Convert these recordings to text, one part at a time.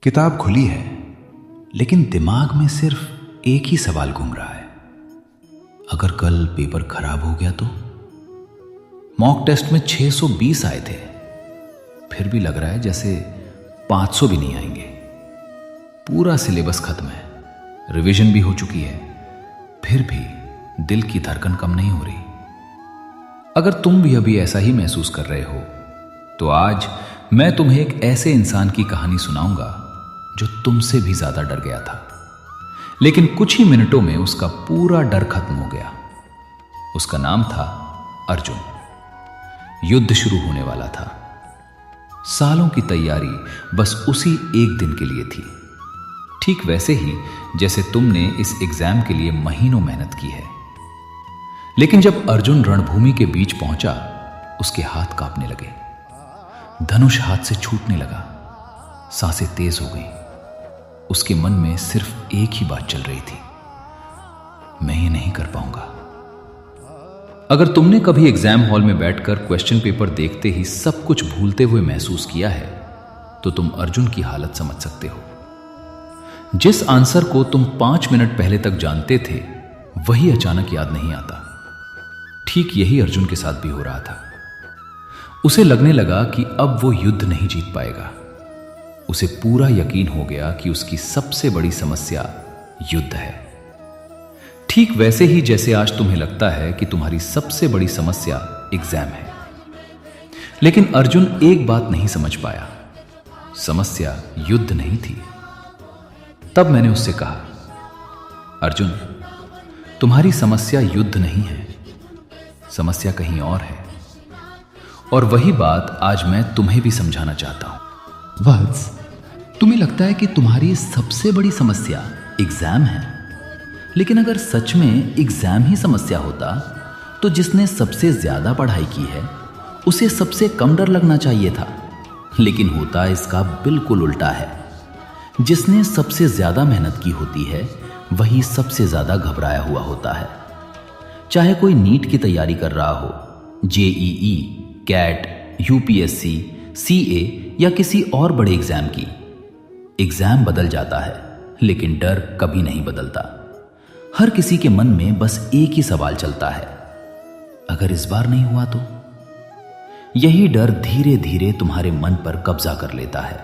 किताब खुली है, लेकिन दिमाग में सिर्फ एक ही सवाल घूम रहा है। अगर कल पेपर खराब हो गया तो? मॉक टेस्ट में 620 आए थे, फिर भी लग रहा है जैसे 500 भी नहीं आएंगे। पूरा सिलेबस खत्म है, रिवीजन भी हो चुकी है, फिर भी दिल की धड़कन कम नहीं हो रही। अगर तुम भी अभी ऐसा ही महसूस कर रहे हो तो आज मैं तुम्हें एक ऐसे इंसान की कहानी सुनाऊंगा जो तुमसे भी ज्यादा डर गया था, लेकिन कुछ ही मिनटों में उसका पूरा डर खत्म हो गया। उसका नाम था अर्जुन। युद्ध शुरू होने वाला था। सालों की तैयारी बस उसी एक दिन के लिए थी, ठीक वैसे ही जैसे तुमने इस एग्जाम के लिए महीनों मेहनत की है। लेकिन जब अर्जुन रणभूमि के बीच पहुंचा, उसके हाथ कांपने लगे, धनुष हाथ से छूटने लगा, सांसें तेज हो गई। उसके मन में सिर्फ एक ही बात चल रही थी, मैं ये नहीं कर पाऊंगा। अगर तुमने कभी एग्जाम हॉल में बैठकर क्वेश्चन पेपर देखते ही सब कुछ भूलते हुए महसूस किया है तो तुम अर्जुन की हालत समझ सकते हो। जिस आंसर को तुम 5 मिनट पहले तक जानते थे, वही अचानक याद नहीं आता। ठीक यही अर्जुन के साथ भी हो रहा था। उसे लगने लगा कि अब वो युद्ध नहीं जीत पाएगा। उसे पूरा यकीन हो गया कि उसकी सबसे बड़ी समस्या युद्ध है। ठीक वैसे ही जैसे आज तुम्हें लगता है कि तुम्हारी सबसे बड़ी समस्या एग्जाम है। लेकिन अर्जुन एक बात नहीं समझ पाया, समस्या युद्ध नहीं थी। तब मैंने उससे कहा, अर्जुन, तुम्हारी समस्या युद्ध नहीं है, समस्या कहीं और है। और वही बात आज मैं तुम्हें भी समझाना चाहता हूं। वत्स, तुम्हें लगता है कि तुम्हारी सबसे बड़ी समस्या एग्जाम है, लेकिन अगर सच में एग्जाम ही समस्या होता तो जिसने सबसे ज्यादा पढ़ाई की है उसे सबसे कम डर लगना चाहिए था। लेकिन होता इसका बिल्कुल उल्टा है। जिसने सबसे ज्यादा मेहनत की होती है वही सबसे ज्यादा घबराया हुआ होता है। चाहे कोई नीट की तैयारी कर रहा हो, जेईई, कैट, यूपीएससी, सीए या किसी और बड़े एग्जाम की। एग्जाम बदल जाता है, लेकिन डर कभी नहीं बदलता। हर किसी के मन में बस एक ही सवाल चलता है, अगर इस बार नहीं हुआ तो? यही डर धीरे धीरे तुम्हारे मन पर कब्जा कर लेता है।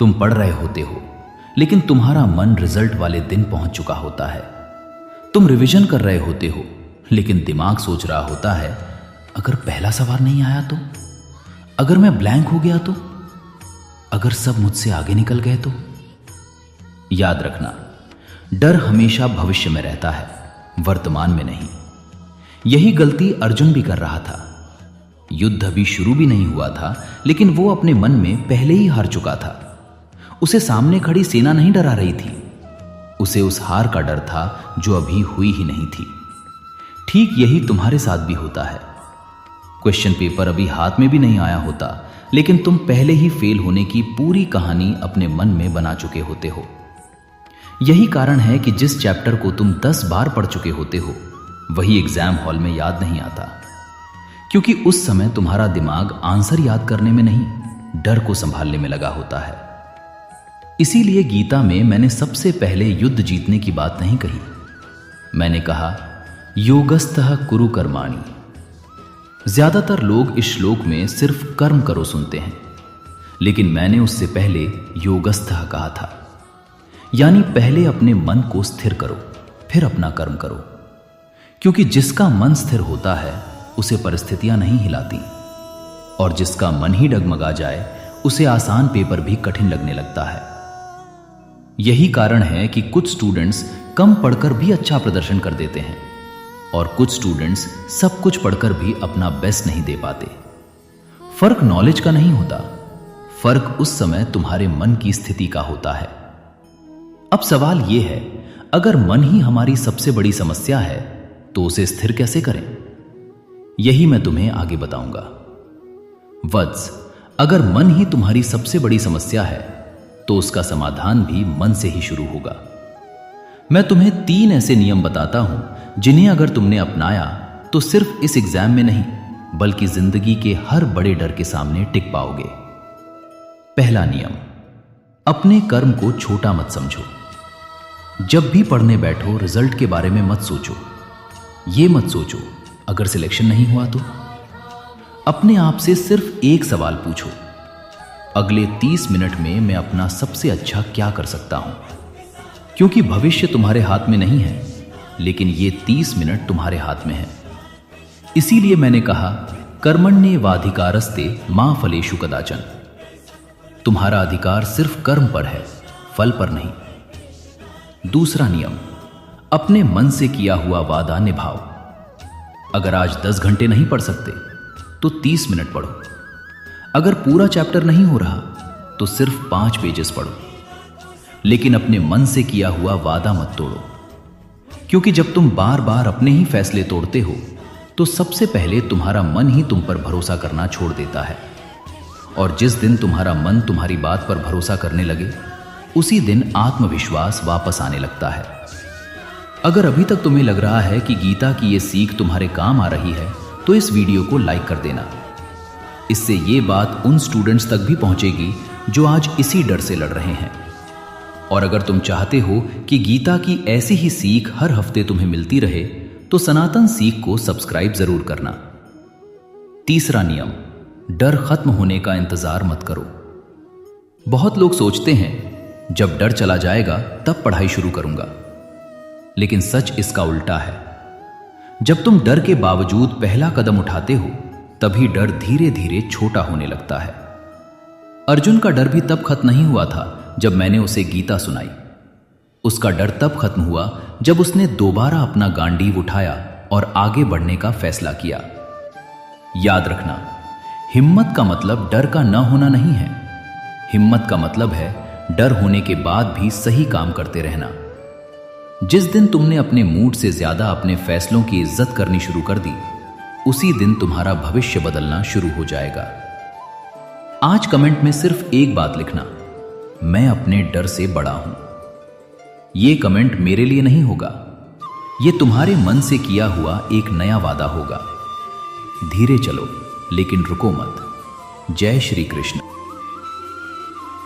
तुम पढ़ रहे होते हो, लेकिन तुम्हारा मन रिजल्ट वाले दिन पहुंच चुका होता है। तुम रिवीजन कर रहे होते हो, लेकिन दिमाग सोच रहा होता है, अगर पहला सवाल नहीं आया तो? अगर मैं ब्लैंक हो गया तो? अगर सब मुझसे आगे निकल गए तो? याद रखना, डर हमेशा भविष्य में रहता है, वर्तमान में नहीं। यही गलती अर्जुन भी कर रहा था। युद्ध अभी शुरू भी नहीं हुआ था, लेकिन वो अपने मन में पहले ही हार चुका था। उसे सामने खड़ी सेना नहीं डरा रही थी, उसे उस हार का डर था जो अभी हुई ही नहीं थी। ठीक यही तुम्हारे साथ भी होता है। क्वेश्चन पेपर अभी हाथ में भी नहीं आया होता, लेकिन तुम पहले ही फेल होने की पूरी कहानी अपने मन में बना चुके होते हो। यही कारण है कि जिस चैप्टर को तुम 10 बार पढ़ चुके होते हो, वही एग्जाम हॉल में याद नहीं आता, क्योंकि उस समय तुम्हारा दिमाग आंसर याद करने में नहीं, डर को संभालने में लगा होता है। इसीलिए गीता में मैंने सबसे पहले युद्ध जीतने की बात नहीं कही। मैंने कहा, योगस्थः कुरु कर्माणि। ज्यादातर लोग इस श्लोक में सिर्फ कर्म करो सुनते हैं, लेकिन मैंने उससे पहले योगस्थः कहा था, यानी पहले अपने मन को स्थिर करो, फिर अपना कर्म करो। क्योंकि जिसका मन स्थिर होता है उसे परिस्थितियां नहीं हिलाती, और जिसका मन ही डगमगा जाए उसे आसान पेपर भी कठिन लगने लगता है। यही कारण है कि कुछ स्टूडेंट्स कम पढ़कर भी अच्छा प्रदर्शन कर देते हैं, और कुछ स्टूडेंट्स सब कुछ पढ़कर भी अपना बेस्ट नहीं दे पाते। फर्क नॉलेज का नहीं होता, फर्क उस समय तुम्हारे मन की स्थिति का होता है। अब सवाल यह है, अगर मन ही हमारी सबसे बड़ी समस्या है तो उसे स्थिर कैसे करें? यही मैं तुम्हें आगे बताऊंगा। वत्स, अगर मन ही तुम्हारी सबसे बड़ी समस्या है तो उसका समाधान भी मन से ही शुरू होगा। मैं तुम्हें 3 ऐसे नियम बताता हूं जिन्हें अगर तुमने अपनाया तो सिर्फ इस एग्जाम में नहीं, बल्कि जिंदगी के हर बड़े डर के सामने टिक पाओगे। पहला नियम, अपने कर्म को छोटा मत समझो। जब भी पढ़ने बैठो रिजल्ट के बारे में मत सोचो। ये मत सोचो अगर सिलेक्शन नहीं हुआ तो। अपने आप से सिर्फ एक सवाल पूछो, अगले 30 मिनट में मैं अपना सबसे अच्छा क्या कर सकता हूं। क्योंकि भविष्य तुम्हारे हाथ में नहीं है, लेकिन ये 30 मिनट तुम्हारे हाथ में है। इसीलिए मैंने कहा कर्मण्येवाधिकारस्ते मा फलेषु कदाचन। तुम्हारा अधिकार सिर्फ कर्म पर है, फल पर नहीं। दूसरा नियम, अपने मन से किया हुआ वादा निभाओ। अगर आज 10 घंटे नहीं पढ़ सकते तो 30 मिनट पढ़ो। अगर पूरा चैप्टर नहीं हो रहा तो सिर्फ 5 पेजेस पढ़ो, लेकिन अपने मन से किया हुआ वादा मत तोड़ो। क्योंकि जब तुम बार बार अपने ही फैसले तोड़ते हो तो सबसे पहले तुम्हारा मन ही तुम पर भरोसा करना छोड़ देता है। और जिस दिन तुम्हारा मन तुम्हारी बात पर भरोसा करने लगे, उसी दिन आत्मविश्वास वापस आने लगता है। अगर अभी तक तुम्हें लग रहा है कि गीता की ये सीख तुम्हारे काम आ रही है तो इस वीडियो को लाइक कर देना। इससे ये बात उन स्टूडेंट्स तक भी पहुंचेगी जो आज इसी डर से लड़ रहे हैं। और अगर तुम चाहते हो कि गीता की ऐसी ही सीख हर हफ्ते तुम्हें मिलती रहे तो सनातन सीख को सब्सक्राइब जरूर करना। तीसरा नियम, डर खत्म होने का इंतजार मत करो। बहुत लोग सोचते हैं जब डर चला जाएगा तब पढ़ाई शुरू करूंगा, लेकिन सच इसका उल्टा है। जब तुम डर के बावजूद पहला कदम उठाते हो तभी डर धीरे धीरे छोटा होने लगता है। अर्जुन का डर भी तब खत्म नहीं हुआ था जब मैंने उसे गीता सुनाई। उसका डर तब खत्म हुआ जब उसने दोबारा अपना गांडीव उठाया और आगे बढ़ने का फैसला किया। याद रखना, हिम्मत का मतलब डर का न होना नहीं है। हिम्मत का मतलब है डर होने के बाद भी सही काम करते रहना। जिस दिन तुमने अपने मूड से ज्यादा अपने फैसलों की इज्जत करनी शुरू कर दी, उसी दिन तुम्हारा भविष्य बदलना शुरू हो जाएगा। आज कमेंट में सिर्फ एक बात लिखना, मैं अपने डर से बड़ा हूं। यह कमेंट मेरे लिए नहीं होगा, यह तुम्हारे मन से किया हुआ एक नया वादा होगा। धीरे चलो लेकिन रुको मत। जय श्री कृष्ण।